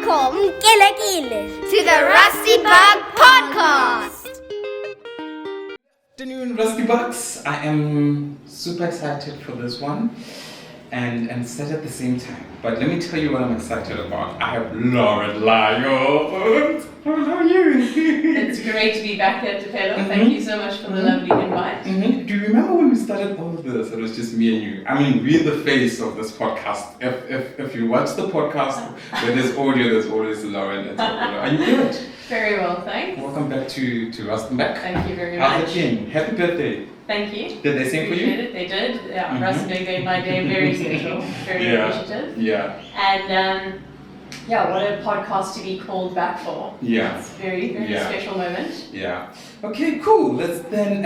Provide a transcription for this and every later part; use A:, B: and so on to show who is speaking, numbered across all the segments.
A: Welcome, Killer to the Rusty Bug Podcast.
B: Afternoon, Rusty Bugs. I am super excited for this one and sad at the same time. But let me tell you what I'm excited about. I have Lauren Lyon. How are you?
C: It's great to be back here, Tupelo. Thank you so much for the lovely invite.
B: Do you remember when we started all of this? It was just me and you. I mean, we're the face of this podcast. If you watch the podcast, where there's audio, there's always Lauren and Tupelo. Are you good?
C: Very well, thanks.
B: Welcome back to Rustenbeck.
C: Thank you very much.
B: How's it been? Happy birthday.
C: Thank you.
B: Did they sing for you?
C: Appreciate it. They did. Yeah, Rustenbeck made my day very special. Very appreciative.
B: Yeah.
C: And what a podcast to be called back for.
B: Yeah.
C: It's a very, very special moment.
B: Yeah. Okay, cool. Let's then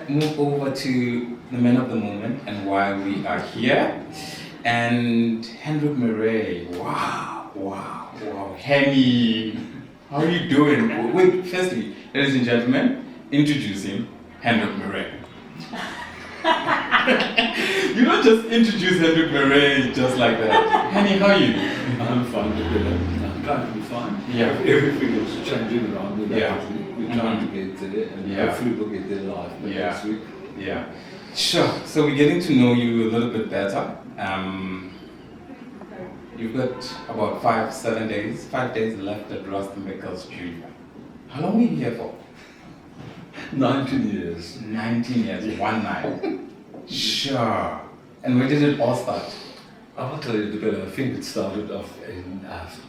B: move over to the man of the moment and why we are here. And Mr Marais. Wow. Henny. How are you doing? Wait, firstly, ladies and gentlemen, introducing Mr Marais. You don't just introduce Mr Marais just like that. Henny, how are you?
D: I'm fine, I'm trying to be fine.
B: Yeah.
D: Everything is changing around me.
B: Yeah.
D: We're trying to get there, and hopefully we'll get there live next week.
B: Yeah. Sure. So we're getting to know you a little bit better. You've got about 5 days left at Rustenbeck Junior. How long were you here for?
D: 19 years.
B: 19 years, 19. Sure. And where did it all start?
D: I will tell you the better. I think it started off in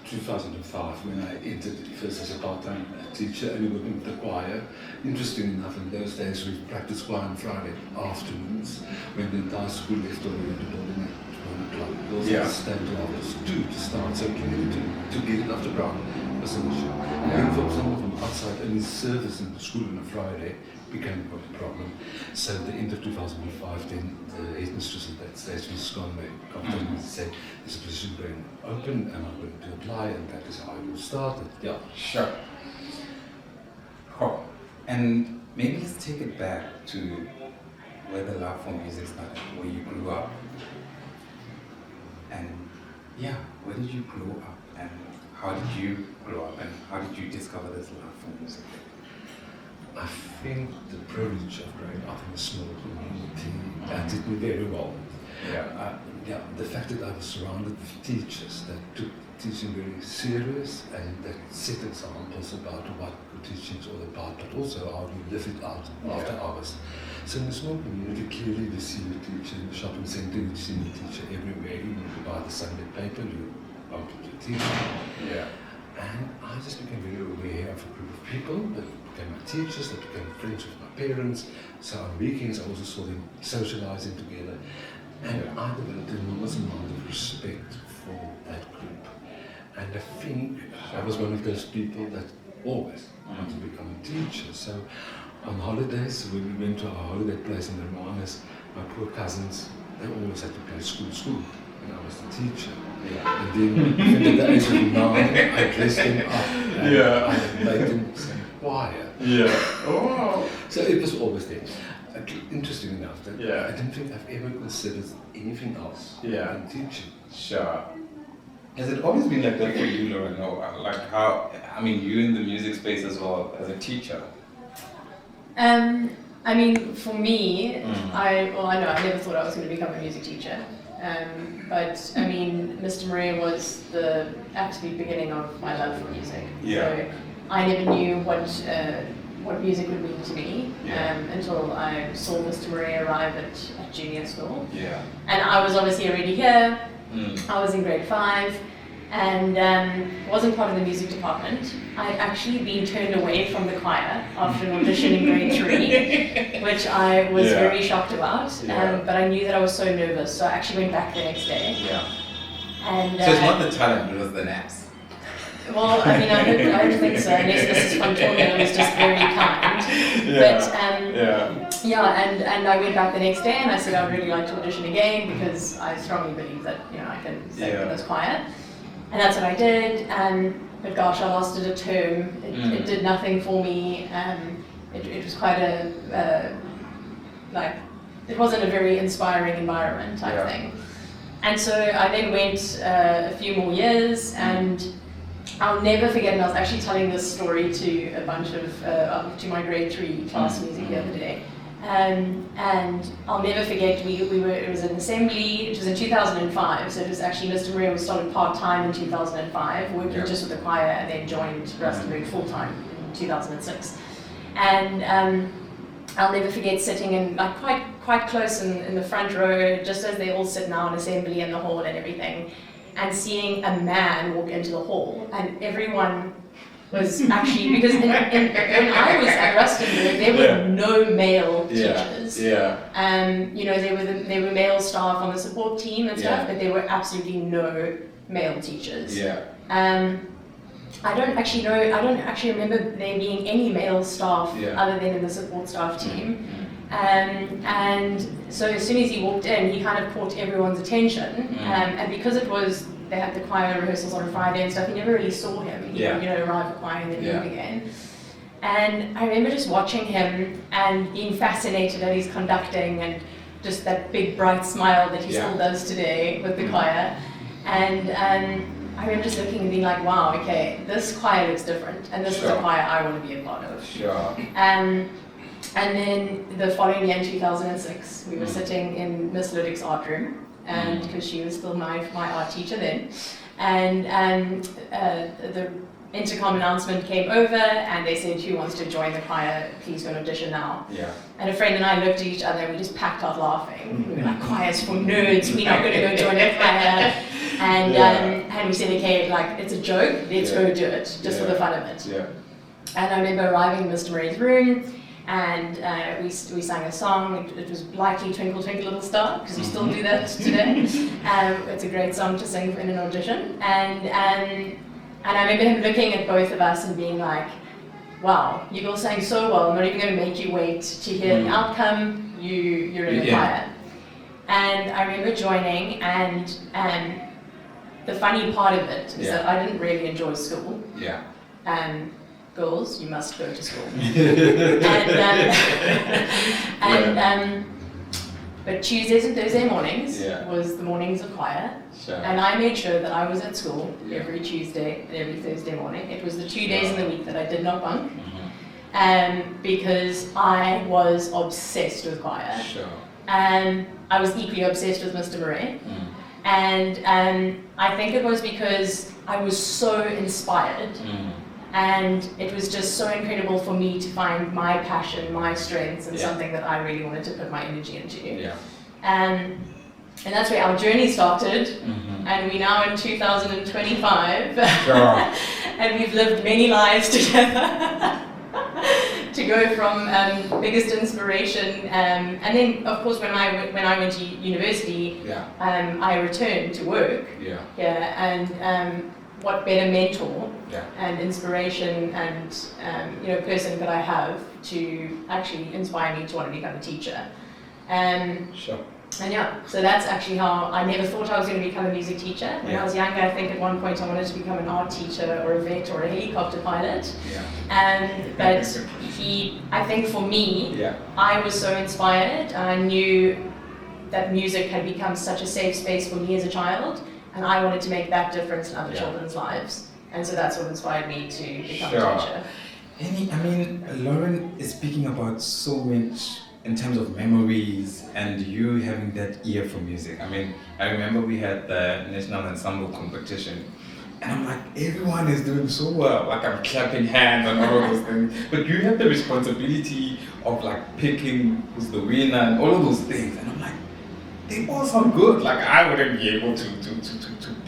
D: 2005 when I entered first as a part-time teacher and working with the choir. Interesting enough, in those days we practiced choir on Friday afternoons when the entire school left over the building at 1 o'clock. We also stayed until after 2 to start, so clearly to get it off the ground was an issue. And then from someone from outside, any service in the school on a Friday became quite a problem. So at the end of 2005, then the headmistress at that stage, Mrs. Conway, contacted me and said, there's a position going open and I'm going to apply, and that is how I will start it. Yeah.
B: Sure. Oh. And maybe let's take it back to where the love for music started, where you grew up. And where did you grow up? And how did you grow up? And how did you discover this love for music?
D: I think the privilege of growing up in a small community did me very well. The fact that I was surrounded with teachers that took teaching very serious and that set examples about what good teaching is all about, but also how you live it out after hours. So in a small community, clearly you see the teacher in the shopping centre, you see the teacher everywhere. You buy the Sunday paper, you bump into the teacher.
B: Yeah.
D: And I just became very aware of a group of people that became my teachers, that became friends with my parents. So on weekends I also saw them socializing together. And I developed an enormous amount of respect for that group. And I think I was one of those people that always wanted to become a teacher. So on holidays, when we went to our holiday place in the Romanes, my poor cousins, they always had to play school. And I was the teacher. And then at the age of 9, I dressed them up and I made them sing choir.
B: Oh.
D: So it was always there. Interesting enough that I don't think I've ever considered anything else than teaching.
B: Sure. Has it always been like that for you, Lauren? Or like how, you in the music space as well as a teacher?
C: For me, I never thought I was going to become a music teacher. But Mr Marais was the absolute beginning of my love for music. So I never knew what music would mean to me until I saw Mr Marais arrive at junior school. And I was obviously already here. I was in grade 5 and wasn't part of the music department. I'd actually been turned away from the choir after an audition in grade 3, which I was very shocked about. But I knew that I was so nervous, so I actually went back the next day. And,
B: so it's not the talent, it was the naps.
C: Well, I don't think so, unless Mrs. Fontonia was just very kind. And I went back the next day and I said I'd really like to audition again because I strongly believe that I can sing in this choir. And that's what I did. But gosh, I lasted a term. It did nothing for me. It was quite it wasn't a very inspiring environment type thing. And so I then went a few more years and I'll never forget, and I was actually telling this story to a bunch of, to my grade 3 class music the other day. And I'll never forget, it was an assembly, it was in 2005, so it was actually, Mr Marais was started part-time in 2005, working just with the choir, and then joined Rusty Mood full-time in 2006. And I'll never forget sitting in, like, quite close in the front row, just as they all sit now in assembly in the hall and everything, and seeing a man walk into the hall, and everyone was actually, because when I was at Rustenburg, there were no male teachers. You know, there were male staff on the support team and stuff, but there were absolutely no male teachers. I don't actually remember there being any male staff other than in the support staff team. And so as soon as he walked in, he kind of caught everyone's attention. And because they had the choir rehearsals on a Friday and stuff, you never really saw him. He would, arrive for choir and then leave again. And I remember just watching him and being fascinated at his conducting and just that big bright smile that he still does today with the choir. And I remember just looking and being like, wow, okay, this choir looks different, and this is a choir I want to be a part of. And then the following year in 2006, we were sitting in Miss Ludwig's art room, and because she was still my art teacher then, and the intercom announcement came over, and they said, who wants to join the choir, please go and audition now. And a friend and I looked at each other and we just packed out laughing. We were like, choir's for nerds, we're not going to go join a choir. And we said, okay, like, it's a joke, let's go do it, just for the fun of it. And I remember arriving in Mr Marais' room, and we sang a song. It was Lightly Twinkle Twinkle Little Star, because we still do that today. It's a great song to sing in an audition. And I remember him looking at both of us and being like, wow, you all sang so well, I'm not even going to make you wait to hear the outcome, you're in the choir. And I remember joining, and the funny part of it is that I didn't really enjoy school. Girls, you must go to school. But Tuesdays and Thursday mornings was the mornings of choir. And I made sure that I was at school every Tuesday and every Thursday morning. It was the 2 days in the week that I did not bunk. Because I was obsessed with choir. And I was equally obsessed with Mr Marais. And I think it was because I was so inspired. And it was just so incredible for me to find my passion, my strengths, and something that I really wanted to put my energy into. And that's where our journey started. And we're now in 2025. And we've lived many lives together. To go from biggest inspiration, and then of course when I went to university, I returned to work. And what better mentor and inspiration and person could I have to actually inspire me to want to become a teacher? And so that's actually how I never thought I was going to become a music teacher. When I was younger, I think at one point I wanted to become an art teacher or a vet or a helicopter pilot. But I think for me, I was so inspired, and I knew that music had become such a safe space for me as a child, and I wanted to make that difference in other children's lives. And so that's what inspired me to become a teacher.
B: Lauren is speaking about so much in terms of memories and you having that ear for music. I remember we had the National Ensemble competition, and I'm like, everyone is doing so well. Like, I'm clapping hands and all of those things. But you have the responsibility of like picking who's the winner and all of those things. And I'm like, they all sound good. Like, I wouldn't be able to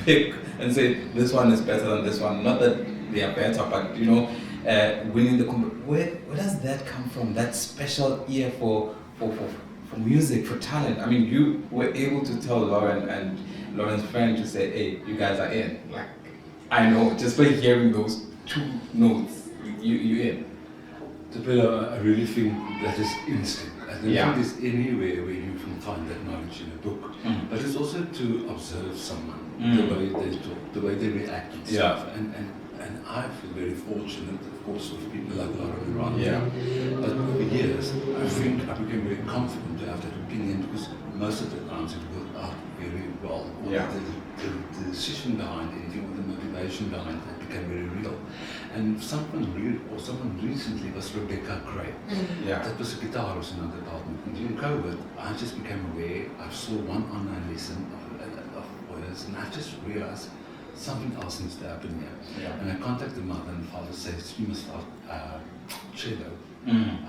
B: pick and say this one is better than this one. Not that they are better, but winning the competition. Where does that come from? That special ear for music, for talent. You were able to tell Lauren and Lauren's friend to say, hey, you guys are in. Like, I know, just by hearing those 2 notes, you're in.
D: I really think that is instinct. I don't think there's anywhere where you can find that knowledge in a book. But it's also to observe someone, the way they talk, the way they react to stuff. And I feel very fortunate, of course, with people like Lauren around me. But over years, I think I became very confident to have that opinion, because most of the times it worked out very well. The decision behind anything, or the motivation behind it, became very real. And someone recently was Rebecca Gray.
B: Yeah.
D: That was a guitarist in our department. And during COVID, I just became aware. I saw one online lesson of words, and I just realized something else needs to happen here.
B: Yeah.
D: And I contacted the mother and father, said, "You must start cello."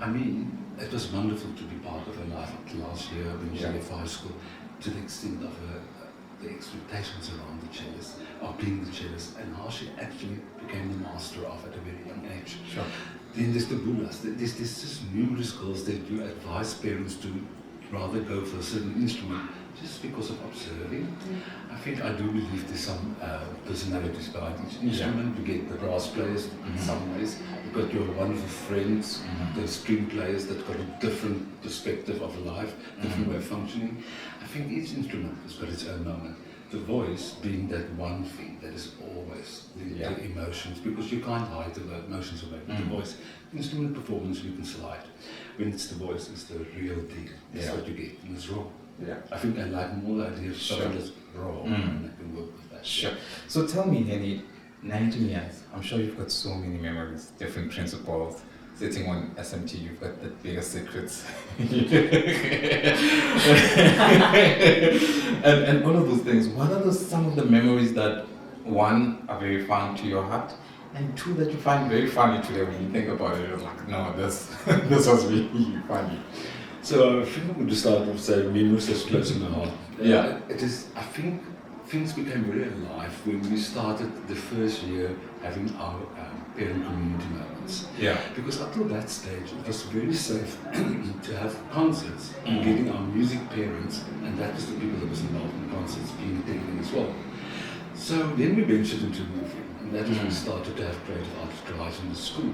D: I mean, it was wonderful to be part of her life last year when she left high school, to the extent of the expectations around the cellist, of being the cellist, and how she actually became the master of at a very young age.
B: Sure.
D: Then there's the bulas. There's just numerous girls that you advise parents to rather go for a certain instrument just because of observing. I think I do believe there's some personalities behind each instrument. You get the brass players in some ways. You've got your wonderful friends, the string players that got a different perspective of life, different way of functioning. I think each instrument has got its own moment. The voice being that one thing that is always the emotions, because you can't hide the emotions away with the voice. Instrument performance you can slide. When it's the voice, it's the real deal. That's what you get, and it's raw.
B: Yeah.
D: I think I like more the idea of something that's raw, and I can work with that.
B: Sure. So tell me, Henny, 19 years, I'm sure you've got so many memories, different principles. Sitting on SMT, you've got the biggest secrets. and all of those things. What are some of the memories that, one, are very fun to your heart, and two, that you find very funny today when you think about it? You're like, no, this was really funny.
D: So I think I'm going to start off saying memories that's close in my heart.
B: Yeah.
D: It is, I think things became very alive when we started the first year having our parent community moments.
B: Yeah.
D: Because up till that stage, it was very safe to have concerts, getting our music parents, and that was the people that was involved in concerts, being attending as well. So then we ventured into moving, and that was when we started to have creative arts drives in the school.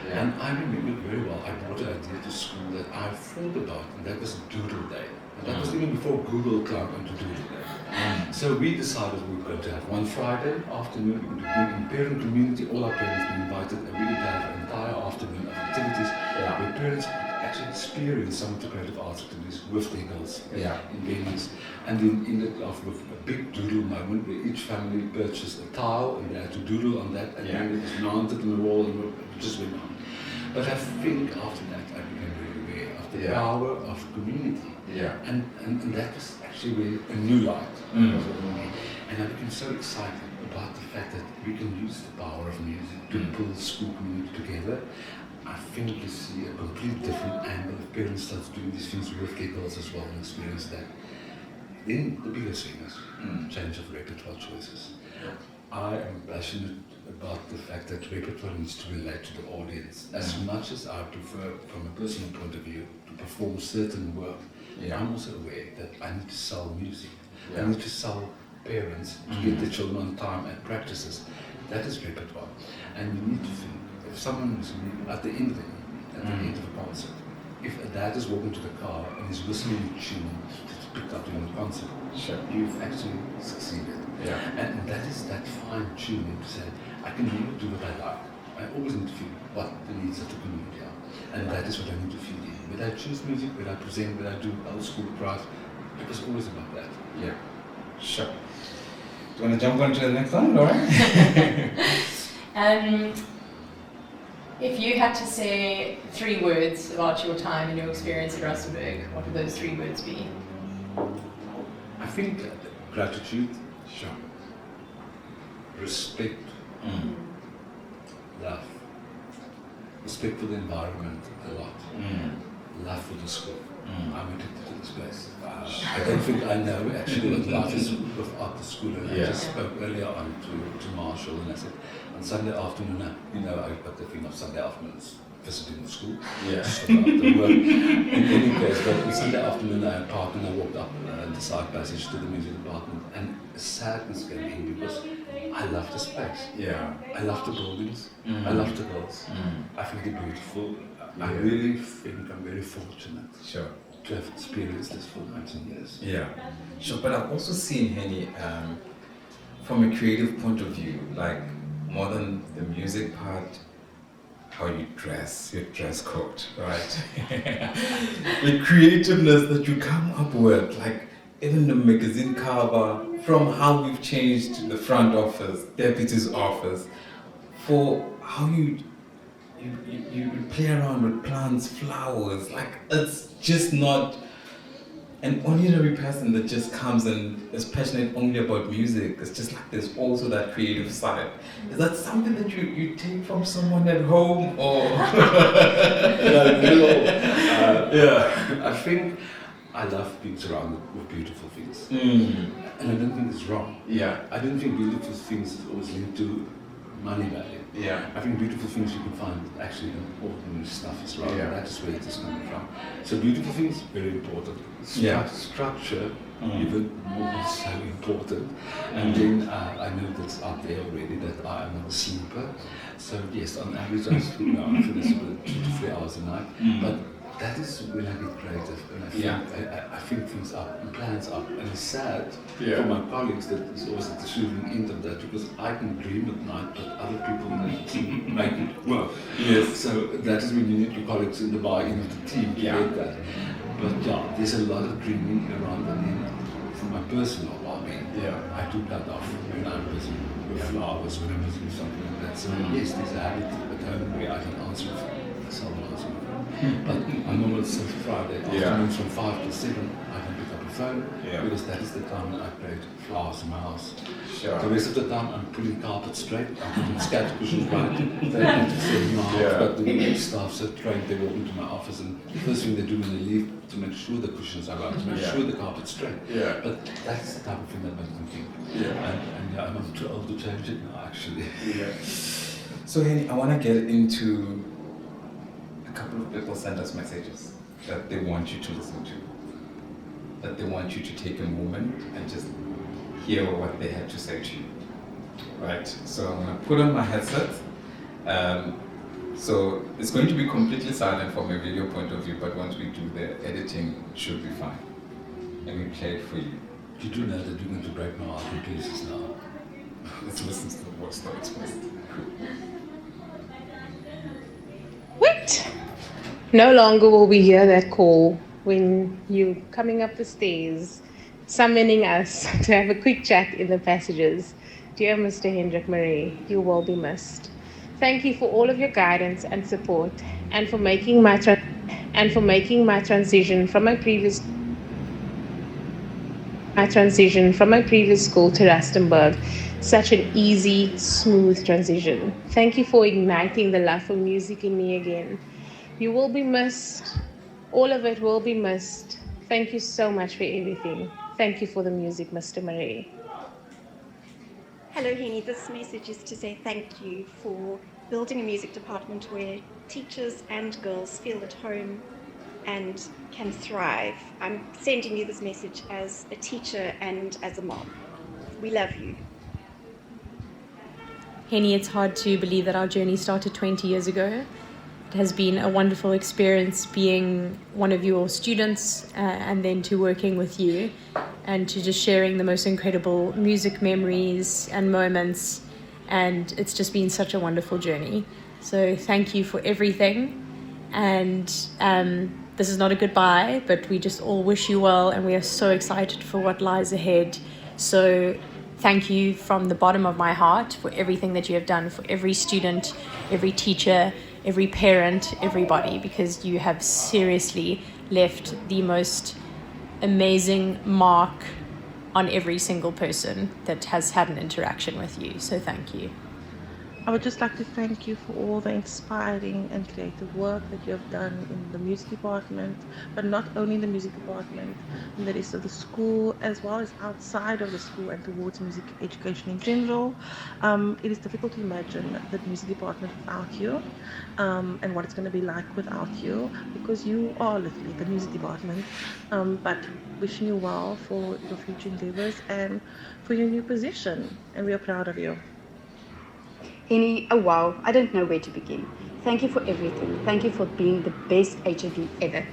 B: Yeah.
D: And I remember very well, I brought an idea to school that I thought about, and that was Doodle Day. And that was even before Google climbed onto Doodle Day. So we decided we were going to have one Friday afternoon, we were going to bring in parent community, all our parents were invited, and we were going to have an entire afternoon of activities where parents could actually experience some of the creative arts activities with their girls in venues. And then ended off with a big doodle moment where each family purchased a tile and they had to doodle on that, and then it was mounted on the wall, and it just went on. But I think after that I became very aware of the power of community. And that was actually a new light. And I became so excited about the fact that we can use the power of music to pull the school community together. I think you see a completely different angle if parents start doing these things with their girls as well and experience that. Then the biggest thing is change of repertoire choices. I am passionate about the fact that repertoire needs to relate to the audience. As much as I prefer, from a personal point of view, to perform certain work, I'm also aware that I need to sell music. I need to sell parents to get their children on time at practices. That is repertoire. And you need to think, if someone is at the end of the evening, at the end of a concert, if a dad is walking to the car and is listening to tune that's picked up during the concert, you've actually succeeded. And that is that fine tuning to say, I can never do what I like. I always need to feel what the needs of the community are. And that is what I need to feed in. When I choose music, when I present, when I do old school craft, it was always about that.
B: Yeah, sure. Do you want to jump on to the next one, Laura?
C: If you had to say 3 words about your time and your experience at Rustenburg, what would those 3 words be?
D: I think gratitude, respect, love. Respect for the environment a lot. Love for the school. I'm addicted to this place. I don't think I know actually what life is without the school. And I just spoke earlier on to Marshall, and I said, on Sunday afternoon, I've got the thing of Sunday afternoons visiting the school. Just after work. In any case, but on Sunday afternoon I parked and I walked up the side passage to the music department, and sadness came in because I love this place. I love the buildings. I love the girls. I think they're beautiful. I really think I'm very fortunate to have experienced this for 19 years.
B: Sure, but I've also seen, Henny, from a creative point of view, like more than the music part, how you dress, your dress code, right? The creativeness that you come up with, like even the magazine cover, from how we've changed the front office, deputy's office. for how you play around with plants, flowers. Like, it's just not an ordinary person that just comes and is passionate only about music. It's just like there's also that creative side. Is that something that you take from someone at home, or?
D: Yeah, I think I love being surrounded with beautiful things. And I don't think it's wrong.
B: Yeah.
D: I don't think beautiful things is always linked to money value.
B: Yeah.
D: I think beautiful things you can find actually in ordinary stuff as well.
B: Yeah.
D: That is where it is coming from. So beautiful things, very important.
B: Yeah.
D: Structure, even more so important. And then I know that's out there already that I am not a sleeper. So yes, on average I sleep now for this about 2 to 3 hours a night. But that is when I get creative, and I think things up and plans up, and it's sad for my colleagues that it's always at the receiving end of that, because I can dream at night, but other people need to make it work.
B: Yes.
D: So that is when you need your colleagues in the buy-in of the team to get that. But yeah, there's a lot of dreaming around, and then from my personal well-being, I do that off when I'm busy with flowers, when I'm busy with something like that. So yes, there's a habit at home where I can answer someone else. But I know it's Friday afternoons from 5 to 7, I can pick up the phone because that is the time when I play flowers in my house.
B: Sure.
D: The rest of the time I'm putting carpet straight, I'm putting scatter cushions right. They need to say, I've got the staff so trained, they walk into my office, and the first thing they do when they leave to make sure the cushions are right, to make sure the carpet's straight. But that's the type of thing that makes me think. And I'm too old to change it now, actually.
B: So Henny, I want to get into a couple of people send us messages that they want you to listen to, that they want you to take a moment and just hear what they had to say to you. Right? So I'm going to put on my headset. So it's going to be completely silent from a video point of view, but once we do the editing, it should be fine. Let me play it for you.
D: You do know that you're going to break my heart in pieces now.
B: Let's listen to the voice notes first.
E: Wait! No longer will we hear that call when you're coming up the stairs, summoning us to have a quick chat in the passages. Dear Mr. Hendrik Marais, you will be missed. Thank you for all of your guidance and support, and for making my transition from my previous school to Rustenburg such an easy, smooth transition. Thank you for igniting the love for music in me again. You will be missed. All of it will be missed. Thank you so much for everything. Thank you for the music, Mr. Marais.
F: Hello, Henny. This message is to say thank you for building a music department where teachers and girls feel at home and can thrive. I'm sending you this message as a teacher and as a mom. We love you.
G: Henny, it's hard to believe that our journey started 20 years ago. It has been a wonderful experience being one of your students and then to working with you and to just sharing the most incredible music memories and moments. And it's just been such a wonderful journey. So thank you for everything. And this is not a goodbye, but we just all wish you well, and we are so excited for what lies ahead. So thank you from the bottom of my heart for everything that you have done for every student, every teacher, every parent, everybody, because you have seriously left the most amazing mark on every single person that has had an interaction with you. So thank you.
H: I would just like to thank you for all the inspiring and creative work that you have done in the music department, but not only in the music department, in the rest of the school, as well as outside of the school and towards music education in general. It is difficult to imagine the music department without you, and what it's going to be like without you, because you are literally the music department. But wishing you well for your future endeavors and for your new position, and we are proud of you.
I: Henny, oh wow, I don't know where to begin. Thank you for everything. Thank you for being the best HOD ever.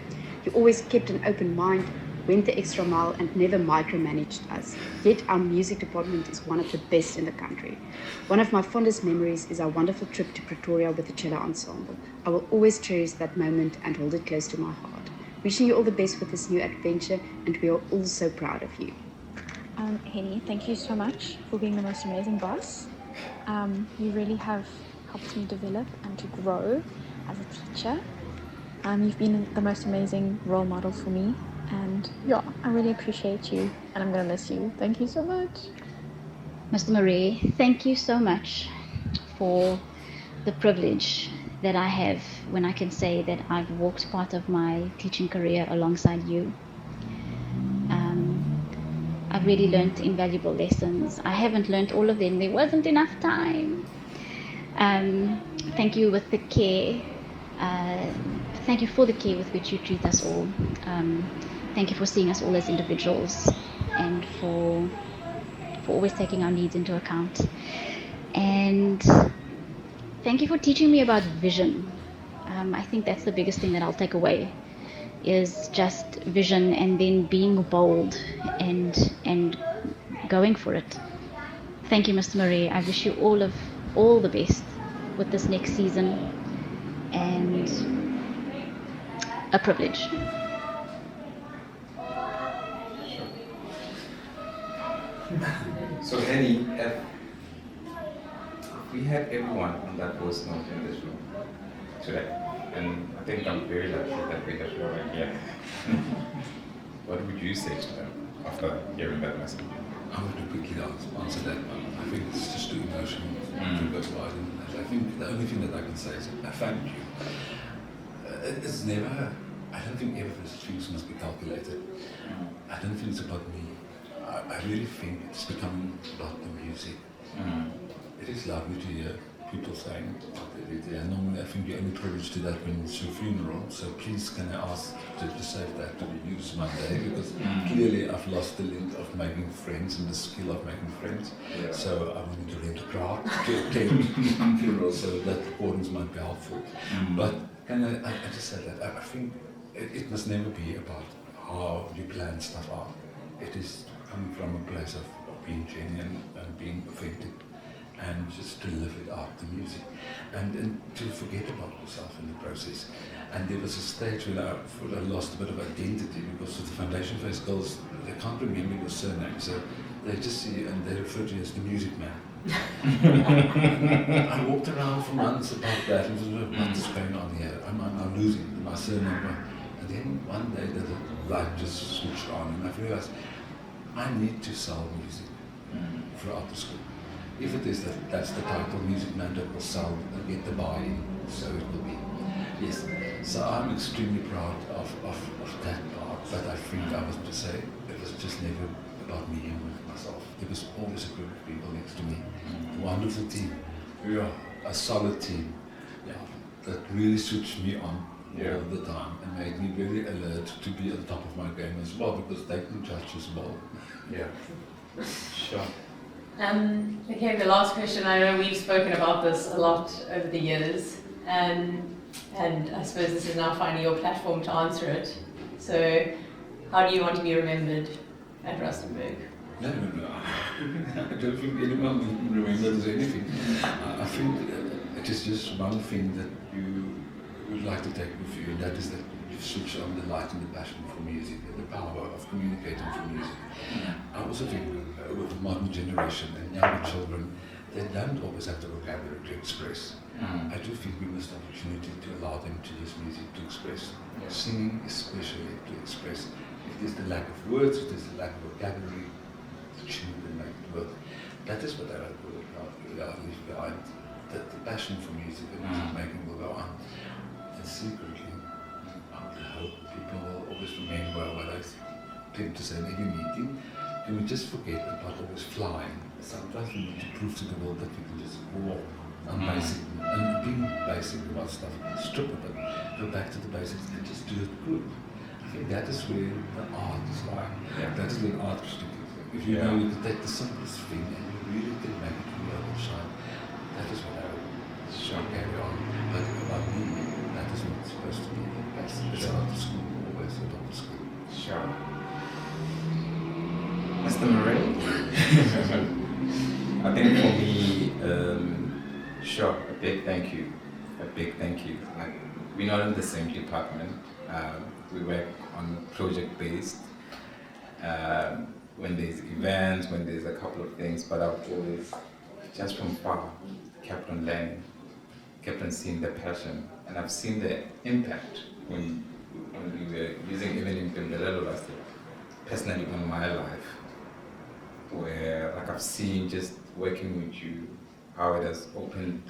I: You always kept an open mind, went the extra mile, and never micromanaged us. Yet our music department is one of the best in the country. One of my fondest memories is our wonderful trip to Pretoria with the cello ensemble. I will always cherish that moment and hold it close to my heart. Wishing you all the best with this new adventure, and we are all so proud of you.
J: Henny, thank you so much for being the most amazing boss. You really have helped me develop and to grow as a teacher. You've been the most amazing role model for me, and yeah, I really appreciate you, and I'm gonna miss you. Thank you so much.
K: Mr. Marais, thank you so much for the privilege that I have when I can say that I've walked part of my teaching career alongside you. I've really learned invaluable lessons. I haven't learned all of them. There wasn't enough time. Thank you with the care. Thank you for the care with which you treat us all. Thank you for seeing us all as individuals and for always taking our needs into account. And thank you for teaching me about vision. I think that's the biggest thing that I'll take away, is just vision and then being bold and going for it. Thank you, Mr. Marais. I wish you all the best with this next season, and a privilege.
B: So Annie, if we had everyone on that voice note in this room today, and I think I'm very lucky that we have you right here, what would you say to them after hearing that message?
D: I want to quickly answer that one. I think it's just too emotional to go wide in that. I think the only thing that I can say is I thank you. It's never, I don't think everybody's views must be calculated. I don't think it's about me. I really think it's becoming about the music. It is lovely to hear people saying that normally I think you're only privileged to that when it's your funeral, so please can I ask to save that to be used Monday, because clearly I've lost the link of making friends and the skill of making friends. Yeah. So I wanted to rent a crowd to attend funerals so that recordings might be helpful. But can I just say that I think it must never be about how you plan stuff out. It is coming from a place of being genuine and being authentic, and just to live it out, the music, and to forget about yourself in the process. And there was a stage when I lost a bit of identity, because of the foundation phase girls, they can't remember your surname, so they just see you and they refer to you as the music man. I walked around for months about that, and what is going on here? I'm losing my surname. And then one day the light just switched on, and I realized I need to sell music throughout the school. If it is that's the title, music man that will sell and get the buy-in, so it will be. Yes, so I'm extremely proud of that part, but I think I was to say it was just never about me and myself. There was always a group of people next to me, a wonderful team, a solid team, that really switched me on all the time and made me very alert to be on top of my game as well, because they can judge as well.
B: Yeah, sure.
C: Okay, the last question. I know we've spoken about this a lot over the years, and I suppose this is now finally your platform to answer it. So, how do you want to be remembered at Rustenburg?
D: No. I don't think anyone remembers anything. I think it is just one thing that you would like to take with you, and that is that you switch on the light and the passion for music and the power of communicating through music. I also think with the modern generation and younger children, they don't always have the vocabulary to express. I do think we must have the opportunity to allow them to use music to express. Singing especially to express. If there's the lack of words, if there's the lack of vocabulary, the tune can make it work. That is what I would leave behind. That the passion for music and music making will go on. And secretly, I would hope people will always remember what I tend to say in every meeting, and we just forget about always flying. Sometimes we need to prove to the world that we can just walk on basic, and being basic about stuff, strip of it, go back to the basics and just do it good. I think that is where the art is like. That is where art is. If you know you can take the simplest thing and you really can make it real and shine, that is what I would carry on. But about me, that is not supposed to be. It's about the school, always about the school.
B: Sure. Mr. Marais? I think for me, sure, a big thank you. A big thank you. Like, we're not in the same department. We work on project-based. When there's events, when there's a couple of things, but I've always, just from far, kept on learning kept on seeing the passion, and I've seen the impact when we were using even in Pembelelo last year, personally on my life, where like I've seen just working with you, how it has opened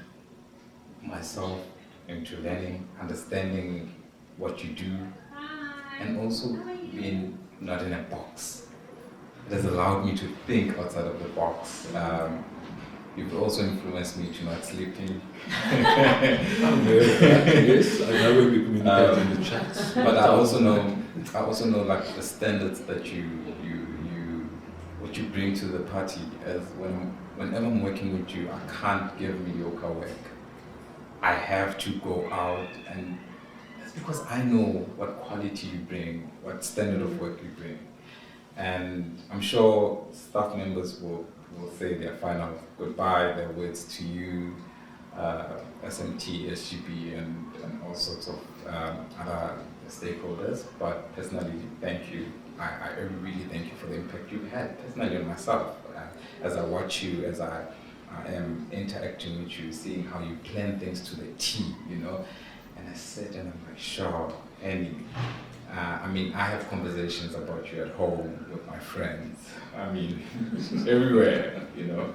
B: myself into learning, understanding what you do, and also being not in a box. It has allowed me to think outside of the box. You've also influenced me to not sleeping.
D: I'm aware of that, yes. I know when we communicate in the chats.
B: But I also know like the standards that what you bring to the party. As whenever I'm working with you, I can't give mediocre work. I have to go out, and that's because I know what quality you bring, what standard of work you bring. And I'm sure staff members will say their final goodbye, their words to you, SMT, SGB, and all sorts of other stakeholders. But personally, thank you. I really thank you for the impact you've had personally on myself. As I watch you, as I am interacting with you, seeing how you plan things to the T, you know. And I sit and I'm like, sure, Annie. I mean, I have conversations about you at home with my friends. I mean, everywhere, you know.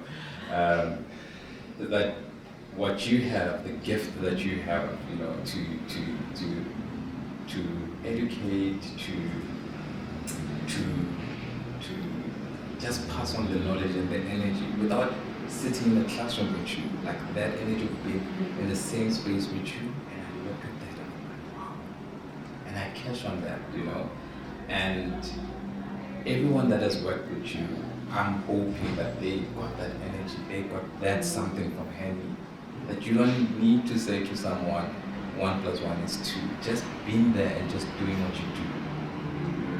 B: That what you have, the gift that you have, you know, to educate, to just pass on the knowledge and the energy without sitting in the classroom with you, like that energy of being in the same space with you. And I look at that and I'm like, wow. And I catch on that, you know. And everyone that has worked with you, I'm hoping that they got that energy, they got that something from Henny. That you don't need to say to someone, 1 + 1 is 2. Just being there and just doing what you do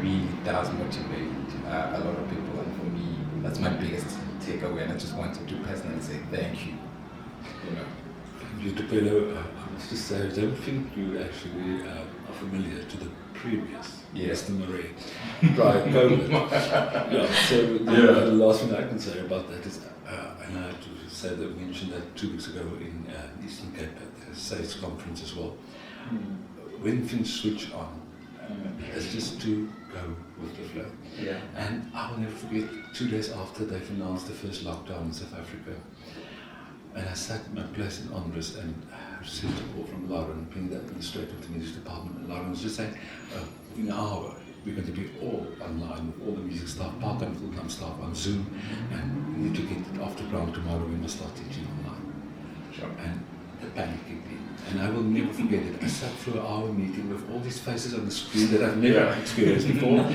B: really does motivate a lot of people. And for me, that's my biggest takeaway. And I just wanted to personally say thank you. You know.
D: Dipelo, I must just say, I don't think you actually are familiar to the previous Mr Marais prior COVID. The last thing I can say about that is, and I have to say that we mentioned that 2 weeks ago in Eastern Cape at the SACE conference as well. When things switch on, it's just to go with the flow.
B: Yeah.
D: And I will never forget, 2 days after they've announced the first lockdown in South Africa, and I sat in my place in Andres and received a call from Lauren, being the administrator of the music department, and Lauren was just saying, in an hour, we're going to be all online with all the music staff, part-time, full-time staff on Zoom, and we need to get it off the ground tomorrow. We must start teaching online.
B: Sure.
D: And the panic kicked in. And I will never forget it. I sat through an hour meeting with all these faces on the screen that I've never experienced before.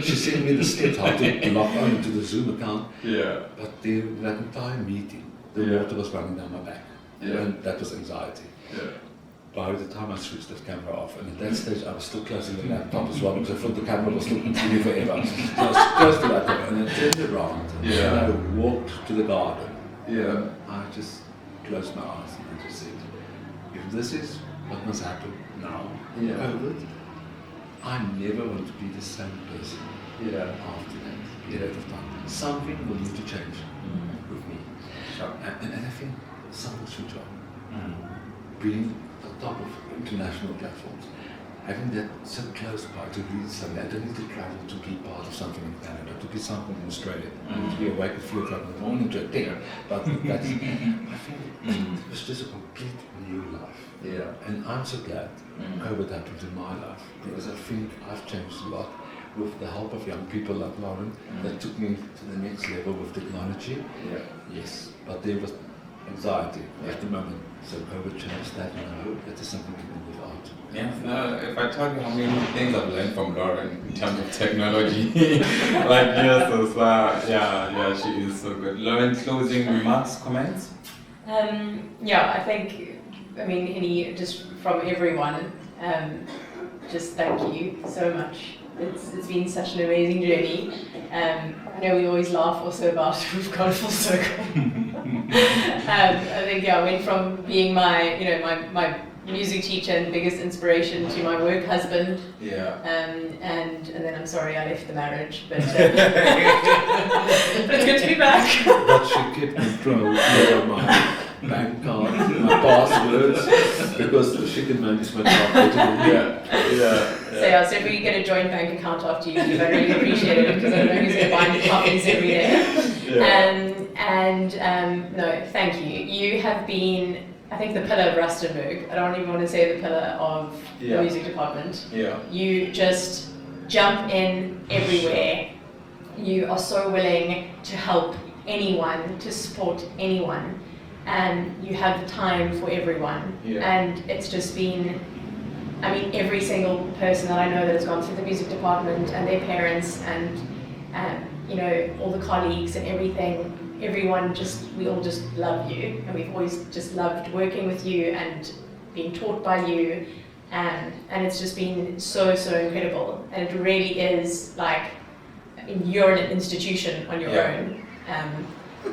D: She sent me the steps how to log on to the Zoom account.
B: Yeah.
D: But that entire meeting, the water was running down my back.
B: Yeah.
D: And that was anxiety.
B: Yeah.
D: By the time I switched the camera off, and at that stage I was still closing the laptop as well, because I thought the camera was still continuing forever. So I was close to the laptop, and I turned around, and I walked to the garden.
B: Yeah.
D: I just closed my eyes and I just said, if this is what must happen now, COVID, I never want to be the same person after that period of time. Something will need to change with me.
B: Sure.
D: And I think something should job. Being on top of international platforms, having that so close by to read something. I don't need to travel to be part of something in Canada, to be something in Australia. I need to be awake at 3 o'clock in the morning to attend. But that's, I think it was just a complete new life.
B: Yeah.
D: And I'm so glad COVID happened in my life, because I think I've changed a lot with the help of young people like Lauren that took me to the next level with technology.
B: Yeah.
D: Yes, but there was anxiety at the moment. So COVID changed that, and I hope that is something we can live out.
B: Yeah, no, if I tell you how many things I've learned from Lauren in terms of technology, like yeah, she is so good. Lauren, closing remarks, comments?
C: I think, any, just from everyone, just thank you so much. It's been such an amazing journey. I know we always laugh also about we've gone full circle. I think I went from being my music teacher and biggest inspiration to my work husband.
B: Yeah.
C: And then I'm sorry I left the marriage, but but it's good to be back.
D: But she kept control over my bank card, my passwords, because she can manage my card better than me.
C: So if we get a joint bank account after you, I really appreciate it because I don't know who's going to buy me coffees every day. No, thank you. You have been, I think, the pillar of Rustenburg. I don't even want to say the pillar of the music department. You just jump in everywhere. You are so willing to help anyone, to support anyone, and you have the time for everyone. And it's just been, I mean, every single person that I know that has gone through the music department and their parents and you know, all the colleagues and everything, everyone we all just love you, and we've always just loved working with you and being taught by you, and it's just been so incredible. And it really is like, you're an institution on your own,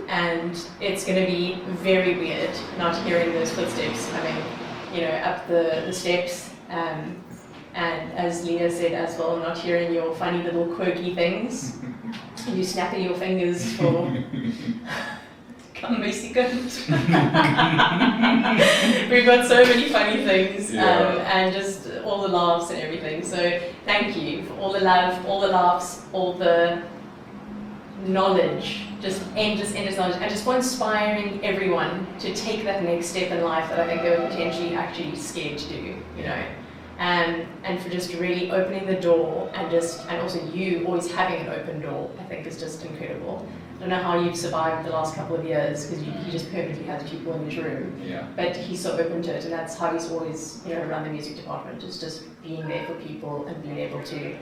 C: and it's going to be very weird not hearing those footsteps coming, you know, up the steps, and as Leah said as well, not hearing your funny little quirky things, you snapping your fingers for come second. We've got so many funny things, and just all the laughs and everything. So thank you for all the love, all the laughs, all the knowledge, just endless knowledge, and just for inspiring everyone to take that next step in life that I think they were potentially actually scared to do, you know. And for just really opening the door, and also you always having an open door, I think is just incredible. I don't know how you've survived the last couple of years, because he just permanently has people in his room. But he's so open to it, and that's how he's always, you know, run the music department, is just being there for people and being able to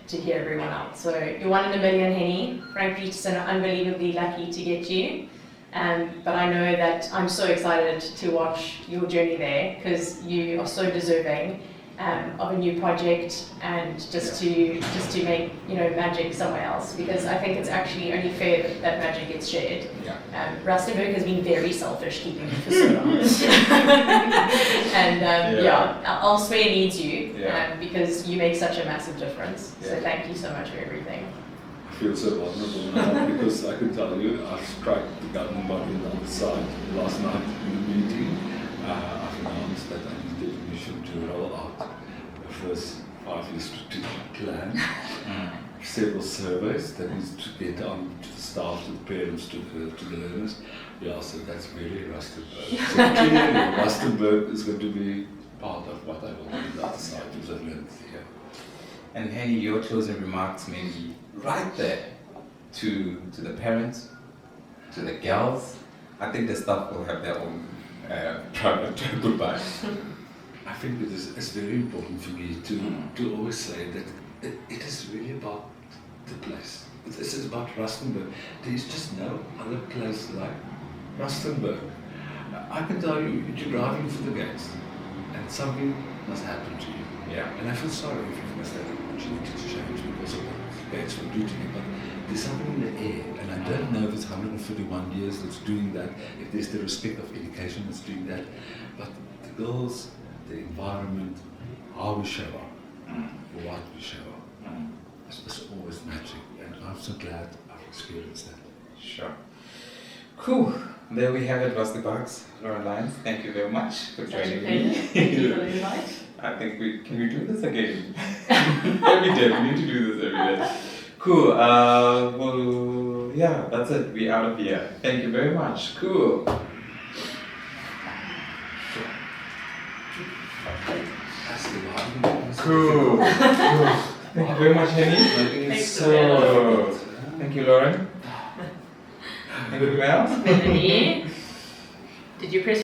C: hear everyone out. So you're 1 in a million, Henny. Frank Peterson are unbelievably lucky to get you. But I know that I'm so excited to watch your journey there, because you are so deserving of a new project, and just to make, you know, magic somewhere else, because I think it's actually only fair that magic gets shared. Rustenburg has been very selfish keeping it for so long. And elsewhere needs you, because you make such a massive difference. So thank you so much for everything.
D: I feel so vulnerable now, because I can tell you, I've struck the government body on the other side last night in the meeting. I've announced that I needed permission to roll out the first 5-year strategic plan, several surveys that needs to get on to the staff, to the parents, to the learners. So that's really Rustenburg. So clearly, Rustenburg is going to be part of what I will do on the other side, because I've learned here.
B: And Henny, your closing remarks may be right there to the parents, to the girls. I think the staff will have their own private goodbye.
D: I think it's very important for me to always say that it is really about the place. This is about Rustenburg. There is just no other place like Rustenburg. I can tell you, you're driving through the gates, and something must happen to you. And I feel sorry if you must have an opportunity to change because of what gates will do to you. But there's something in the air, and I don't know if it's 151 years that's doing that, if there's the respect of education that's doing that, but the girls, the environment, how we show up, what we show up, it's always magic, and I'm so glad I've experienced that.
B: Sure. Cool. There we have it, Rusty Bugs. Lauren Lyons, thank you very much for joining me.
C: Thank you for the invite.
B: I think can we do this again? Every day, we need to do this every day. Cool. Well, yeah, that's it. We're out of here. Thank you very much. Cool. Cool. Thank you very much, Henny. Thank you, Lauren. Anything else?
C: Melanie, did you press